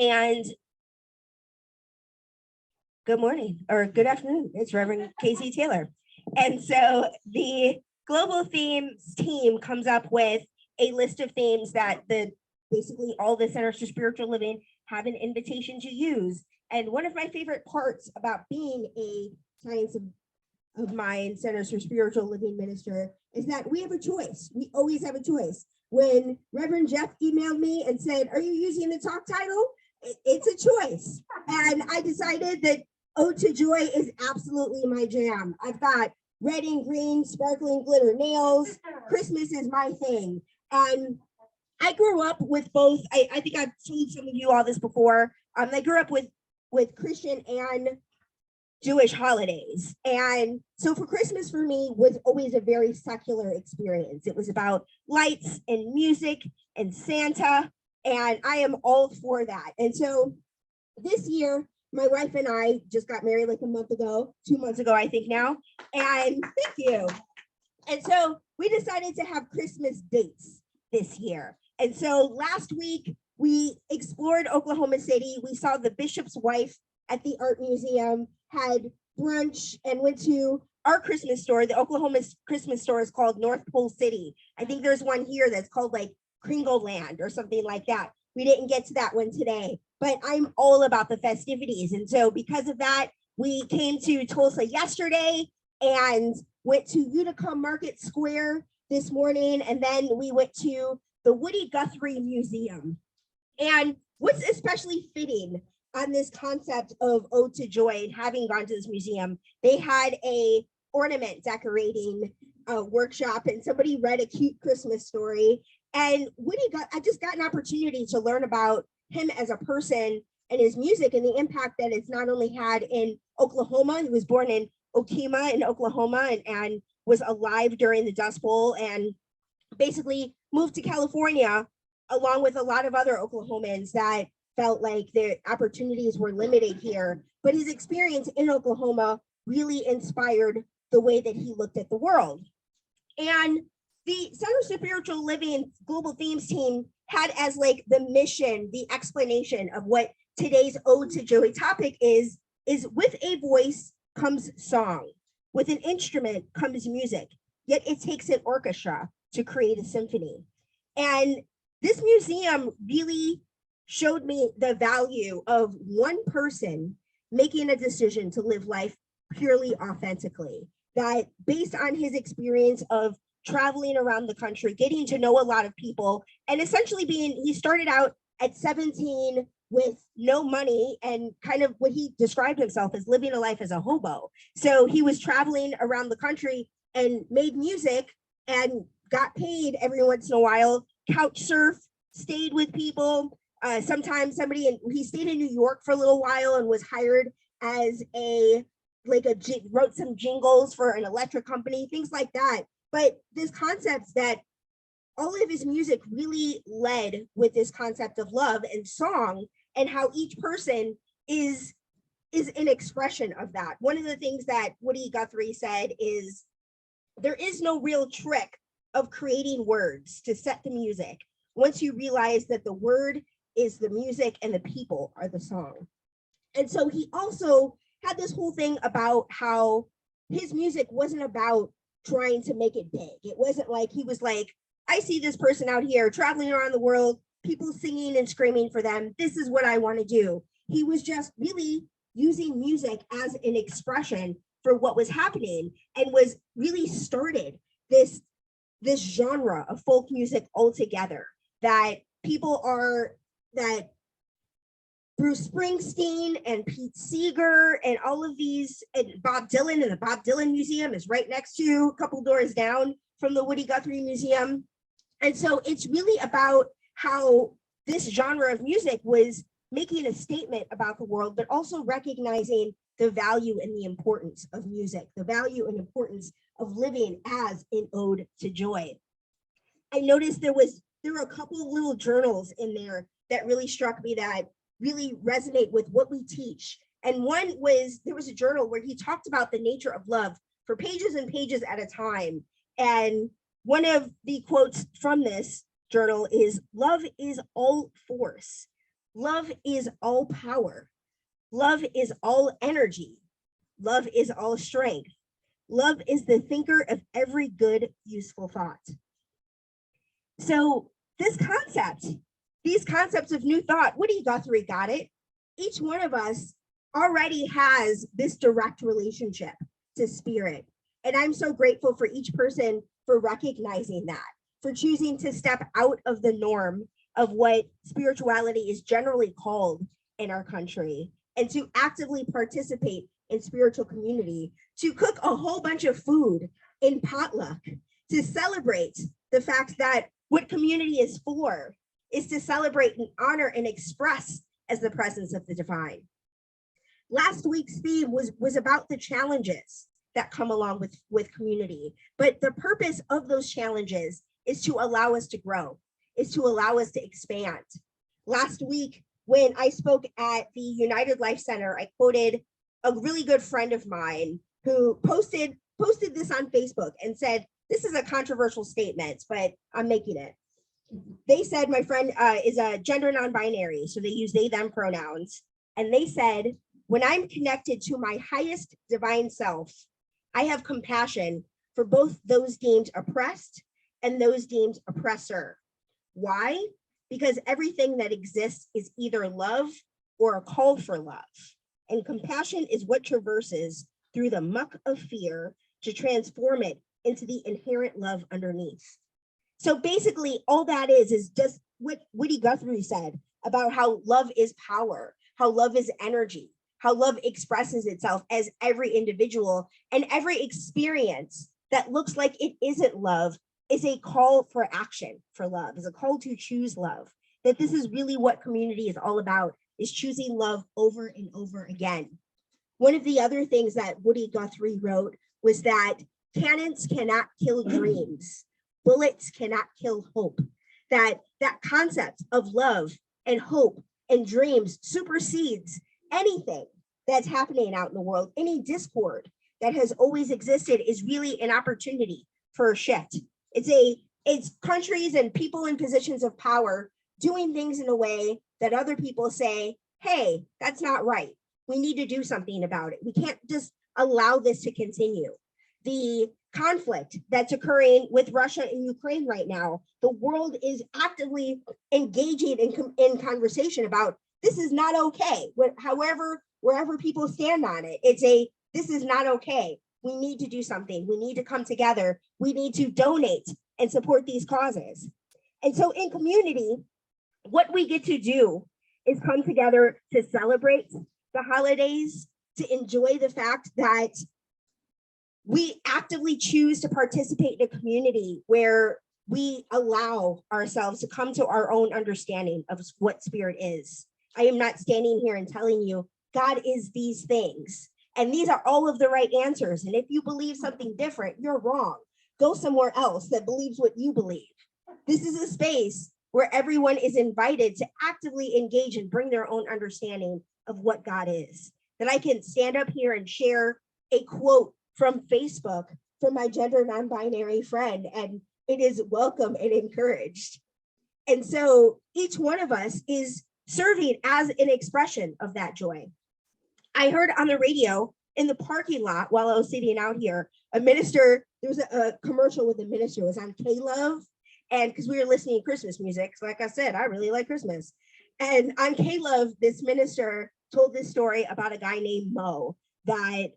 And good morning or good afternoon. It's Rev KC Taylor. And so the global themes team comes up with a list of themes that basically all the centers for spiritual living have an invitation to use. And one of my favorite parts about being a Science of Mind Centers for Spiritual Living minister is that we have a choice. We always have a choice. When Reverend Jeff emailed me and said, "Are you using the talk title?" It's a choice. And I decided that Ode to Joy is absolutely my jam. I've got red and green sparkling glitter nails. Christmas is my thing. And I grew up with both. I think I've told some of you all this before. I grew up with Christian and Jewish holidays. And so for Christmas for me was always a very secular experience. It was about lights and music and Santa, and I am all for that. And so this year, my wife and I just got married like a month ago, 2 months ago, I think now. And thank you. And so we decided to have Christmas dates this year. And so last week, we explored Oklahoma City. We saw the bishop's wife at the art museum, had brunch, and went to our Christmas store. The Oklahoma Christmas store is called North Pole City. I think there's one here that's called like Kringleland or something like that. We didn't get to that one today, but I'm all about the festivities. And so because of that, we came to Tulsa yesterday and went to Utica Market Square this morning. And then we went to the Woody Guthrie Museum. And what's especially fitting on this concept of Ode to Joy and having gone to this museum, they had a ornament decorating workshop, and somebody read a cute Christmas story. And I just got an opportunity to learn about him as a person and his music and the impact that it's not only had in Oklahoma. He was born in Okemah in Oklahoma and was alive during the Dust Bowl and basically moved to California along with a lot of other Oklahomans that felt like their opportunities were limited here. But his experience in Oklahoma really inspired the way that he looked at the world. And the Center for Spiritual Living Global Themes team had as like the mission, the explanation of what today's Ode to Joy topic is with a voice comes song, with an instrument comes music, yet it takes an orchestra to create a symphony. And this museum really showed me the value of one person making a decision to live life purely authentically, that based on his experience of traveling around the country, getting to know a lot of people, and essentially he started out at 17 with no money and kind of what he described himself as living a life as a hobo. So he was traveling around the country and made music and got paid every once in a while, couch surf, stayed with people. Sometimes he stayed in New York for a little while and was hired as wrote some jingles for an electric company, things like that. But this concept that all of his music really led with this concept of love and song, and how each person is an expression of that. One of the things that Woody Guthrie said is there is no real trick of creating words to set the music once you realize that the word is the music and the people are the song. And so he also had this whole thing about how his music wasn't about trying to make it big. It wasn't like he was like, I see this person out here traveling around the world, people singing and screaming for them. This is what I want to do. He was just really using music as an expression for what was happening and was really started this genre of folk music altogether that Bruce Springsteen and Pete Seeger and all of these, and Bob Dylan, and the Bob Dylan Museum is right next to, a couple doors down from the Woody Guthrie Museum. And so it's really about how this genre of music was making a statement about the world, but also recognizing the value and the importance of music, the value and importance of living as an ode to joy. I noticed there were a couple of little journals in there that really struck me that really resonate with what we teach. And one was, there was a journal where he talked about the nature of love for pages and pages at a time. And one of the quotes from this journal is, "Love is all force. Love is all power. Love is all energy. Love is all strength. Love is the thinker of every good, useful thought. So these concepts of new thought, Woody Guthrie got it. Each one of us already has this direct relationship to spirit. And I'm so grateful for each person for recognizing that, for choosing to step out of the norm of what spirituality is generally called in our country, and to actively participate in spiritual community, to cook a whole bunch of food in potluck, to celebrate the fact that what community is for is to celebrate and honor and express as the presence of the divine. Last week's theme was about the challenges that come along with community, but the purpose of those challenges is to allow us to grow, is to allow us to expand. Last week, when I spoke at the United Life Center, I quoted a really good friend of mine who posted this on Facebook and said, this is a controversial statement, but I'm making it. They said, my friend is a gender non-binary, so they use they, them pronouns. And they said, when I'm connected to my highest divine self, I have compassion for both those deemed oppressed and those deemed oppressor. Why? Because everything that exists is either love or a call for love. And compassion is what traverses through the muck of fear to transform it into the inherent love underneath. So basically, all that is just what Woody Guthrie said about how love is power, how love is energy, how love expresses itself as every individual, and every experience that looks like it isn't love is a call for action for love, is a call to choose love. That this is really what community is all about, is choosing love over and over again. One of the other things that Woody Guthrie wrote was that cannons cannot kill dreams. Bullets cannot kill hope. That concept of love and hope and dreams supersedes anything that's happening out in the world. Any discord that has always existed is really an opportunity for a shift. It's countries and people in positions of power doing things in a way that other people say, hey, that's not right. We need to do something about it. We can't just allow this to continue. The conflict that's occurring with Russia and Ukraine right now, the world is actively engaging in conversation about this is not okay. Wherever people stand on it, this is not okay. We need to do something. We need to come together. We need to donate and support these causes. And so in community, what we get to do is come together to celebrate the holidays, to enjoy the fact that we actively choose to participate in a community where we allow ourselves to come to our own understanding of what spirit is. I am not standing here and telling you God is these things, and these are all of the right answers. And if you believe something different, you're wrong. Go somewhere else that believes what you believe. This is a space where everyone is invited to actively engage and bring their own understanding of what God is. That I can stand up here and share a quote from Facebook from my gender non-binary friend, and it is welcome and encouraged. And so each one of us is serving as an expression of that joy. I heard on the radio in the parking lot while I was sitting out here, a minister, there was a commercial with a minister, it was on K-Love, and because we were listening to Christmas music, so like I said, I really like Christmas. And on K-Love, this minister told this story about a guy named Mo that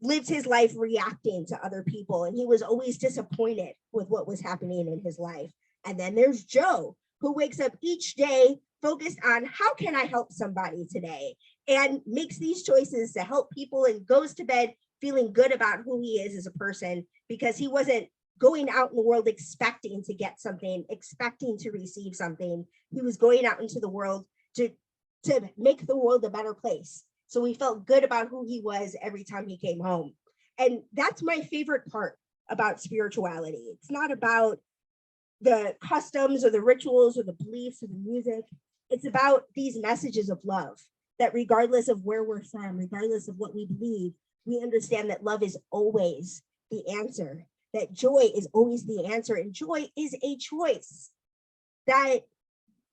lived his life reacting to other people, and he was always disappointed with what was happening in his life. And then there's Joe, who wakes up each day focused on how can I help somebody today, and makes these choices to help people and goes to bed feeling good about who he is as a person, because he wasn't going out in the world expecting to get something, expecting to receive something. He was going out into the world to make the world a better place. So he felt good about who he was every time he came home. And that's my favorite part about spirituality. It's not about the customs or the rituals or the beliefs or the music. It's about these messages of love, that regardless of where we're from, regardless of what we believe, we understand that love is always the answer, that joy is always the answer, and joy is a choice. That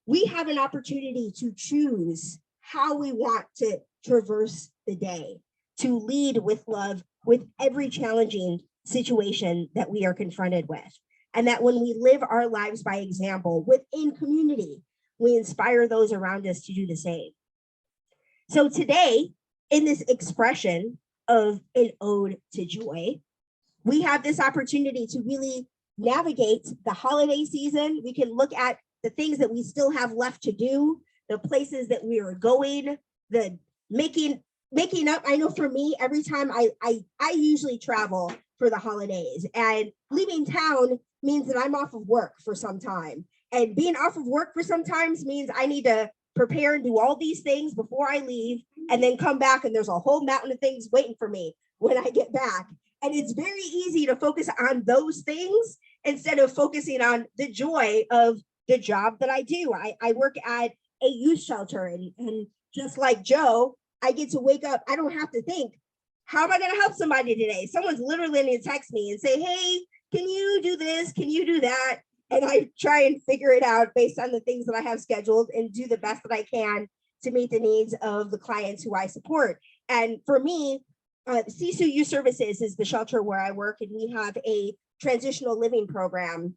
we have an opportunity to choose how we want to traverse the day, to lead with love with every challenging situation that we are confronted with. And that when we live our lives by example within community, we inspire those around us to do the same. So today, in this expression of an ode to joy, we have this opportunity to really navigate the holiday season. We can look at the things that we still have left to do, the places that we are going, the making up. I know for me, every time I usually travel for the holidays, and leaving town means that I'm off of work for some time. And being off of work for some times means I need to prepare and do all these things before I leave, and then come back and there's a whole mountain of things waiting for me when I get back. And it's very easy to focus on those things instead of focusing on the joy of the job that I do. I work at a youth shelter, and just like Joe, I get to wake up. I don't have to think, how am I going to help somebody today? Someone's literally going to text me and say, hey, can you do this? Can you do that? And I try and figure it out based on the things that I have scheduled and do the best that I can to meet the needs of the clients who I support. And for me, CSU Youth Services is the shelter where I work, and we have a transitional living program.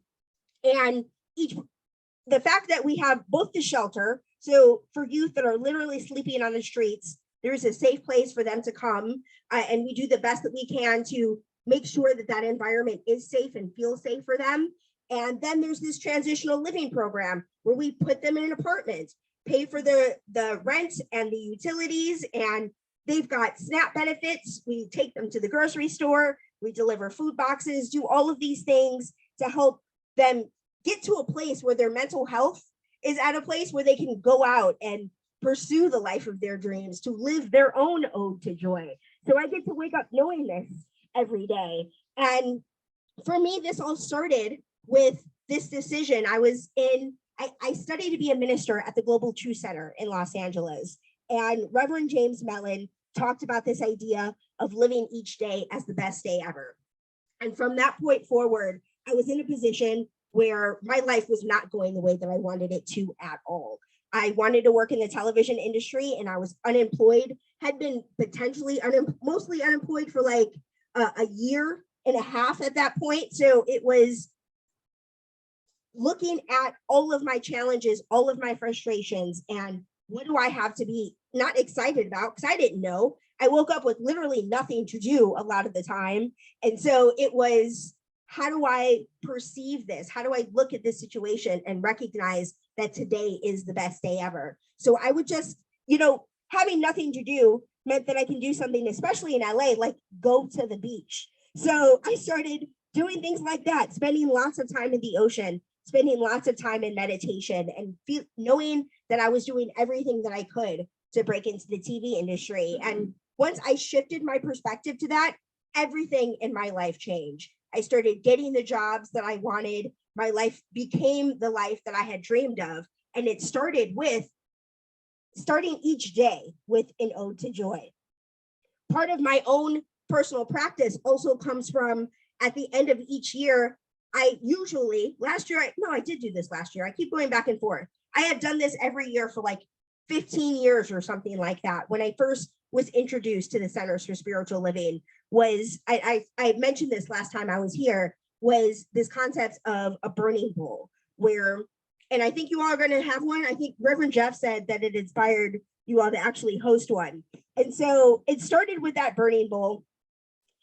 And the fact that we have both the shelter, so for youth that are literally sleeping on the streets, there's a safe place for them to come, and we do the best that we can to make sure that that environment is safe and feels safe for them. And then there's this transitional living program where we put them in an apartment, pay for the rent and the utilities, and they've got SNAP benefits. We take them to the grocery store, we deliver food boxes, do all of these things to help them get to a place where their mental health is at a place where they can go out and pursue the life of their dreams, to live their own ode to joy. So I get to wake up knowing this every day. And for me, this all started with this decision. I studied to be a minister at the Global Truth Center in Los Angeles. And Reverend James Mellon talked about this idea of living each day as the best day ever. And from that point forward, I was in a position where my life was not going the way that I wanted it to at all. I wanted to work in the television industry, and I was unemployed, had been potentially mostly unemployed for like a year and a half at that point. So it was looking at all of my challenges, all of my frustrations, and what do I have to be not excited about? Because I didn't know. I woke up with literally nothing to do a lot of the time. And so it was, how do I perceive this? How do I look at this situation and recognize that today is the best day ever? So I would just, having nothing to do meant that I can do something, especially in LA, like go to the beach. So I started doing things like that, spending lots of time in the ocean, spending lots of time in meditation, and knowing that I was doing everything that I could to break into the TV industry. And once I shifted my perspective to that, everything in my life changed. I started getting the jobs that I wanted. My life became the life that I had dreamed of. And it started with starting each day with an ode to joy. Part of my own personal practice also comes from, at the end of each year, I did do this last year. I keep going back and forth. I have done this every year for like 15 years or something like that. When I first was introduced to the Centers for Spiritual Living, I mentioned this last time I was here, was this concept of a burning bowl, where, and I think you all are going to have one. I think Reverend Jeff said that it inspired you all to actually host one. And so it started with that burning bowl.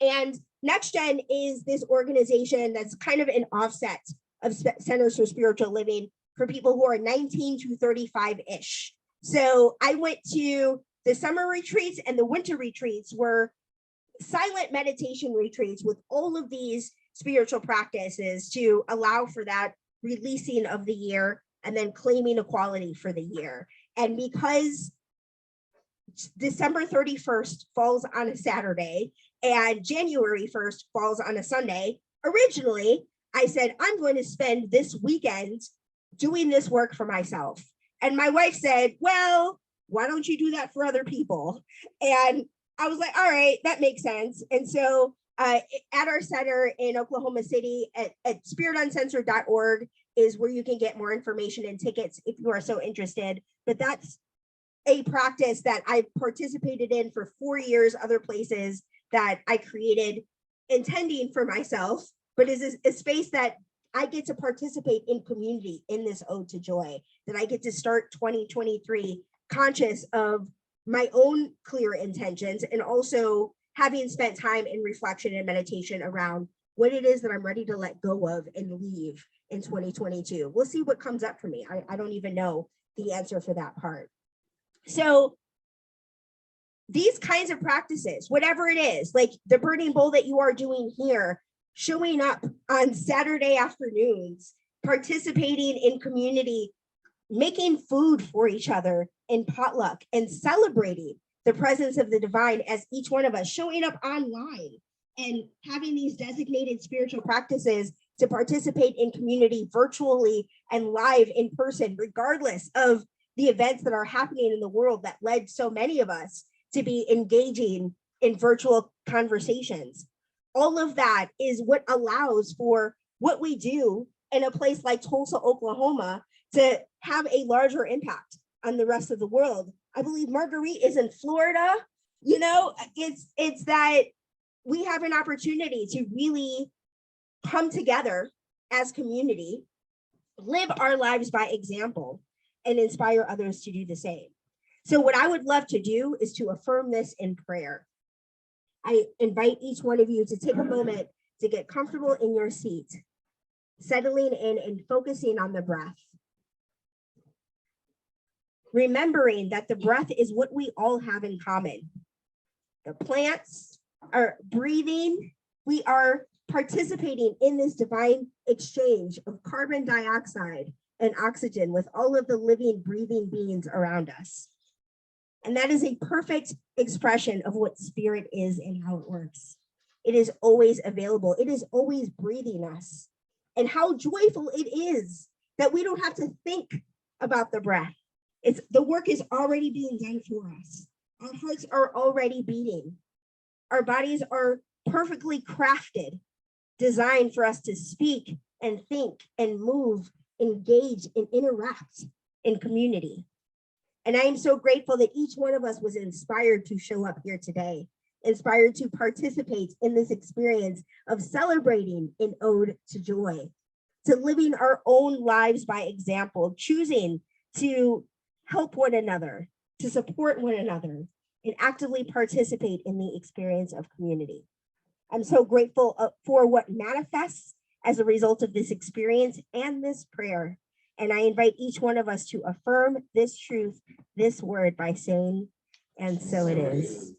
And Next Gen is this organization that's kind of an offset of Centers for Spiritual Living for people who are 19 to 35-ish. So I went to the summer retreats, and the winter retreats were silent meditation retreats with all of these spiritual practices to allow for that releasing of the year and then claiming equality for the year. And because December 31st falls on a Saturday and January 1st falls on a Sunday, originally I said, I'm going to spend this weekend doing this work for myself. And my wife said, well, why don't you do that for other people? And I was like, all right, that makes sense. And so at our center in Oklahoma City at spirituncensored.org, is where you can get more information and tickets if you are so interested. But that's a practice that I've participated in for 4 years, other places that I created intending for myself, but is a space that I get to participate in community in this ode to joy, that I get to start 2023 conscious of my own clear intentions and also having spent time in reflection and meditation around what it is that I'm ready to let go of and leave in 2022. We'll see what comes up for me. I don't even know the answer for that part. So these kinds of practices, whatever it is, like the burning bowl that you are doing here, showing up on Saturday afternoons, participating in community, making food for each other in potluck, and celebrating the presence of the divine as each one of us, showing up online and having these designated spiritual practices to participate in community virtually and live in person, regardless of the events that are happening in the world that led so many of us to be engaging in virtual conversations. All of that is what allows for what we do in a place like Tulsa, Oklahoma, to have a larger impact on the rest of the world. I believe Marguerite is in Florida. You know, it's that we have an opportunity to really come together as community, live our lives by example, and inspire others to do the same. So what I would love to do is to affirm this in prayer. I invite each one of you to take a moment to get comfortable in your seat, settling in and focusing on the breath. Remembering that the breath is what we all have in common. The plants are breathing. We are participating in this divine exchange of carbon dioxide and oxygen with all of the living, breathing beings around us. And that is a perfect expression of what spirit is and how it works. It is always available. It is always breathing us. And how joyful it is that we don't have to think about the breath. The work is already being done for us. Our hearts are already beating. Our bodies are perfectly crafted, designed for us to speak and think and move, engage and interact in community. And I am so grateful that each one of us was inspired to show up here today, inspired to participate in this experience of celebrating an ode to joy, to living our own lives by example, choosing to help one another, to support one another, and actively participate in the experience of community. I'm so grateful for what manifests as a result of this experience and this prayer. And I invite each one of us to affirm this truth, this word by saying, and so it is.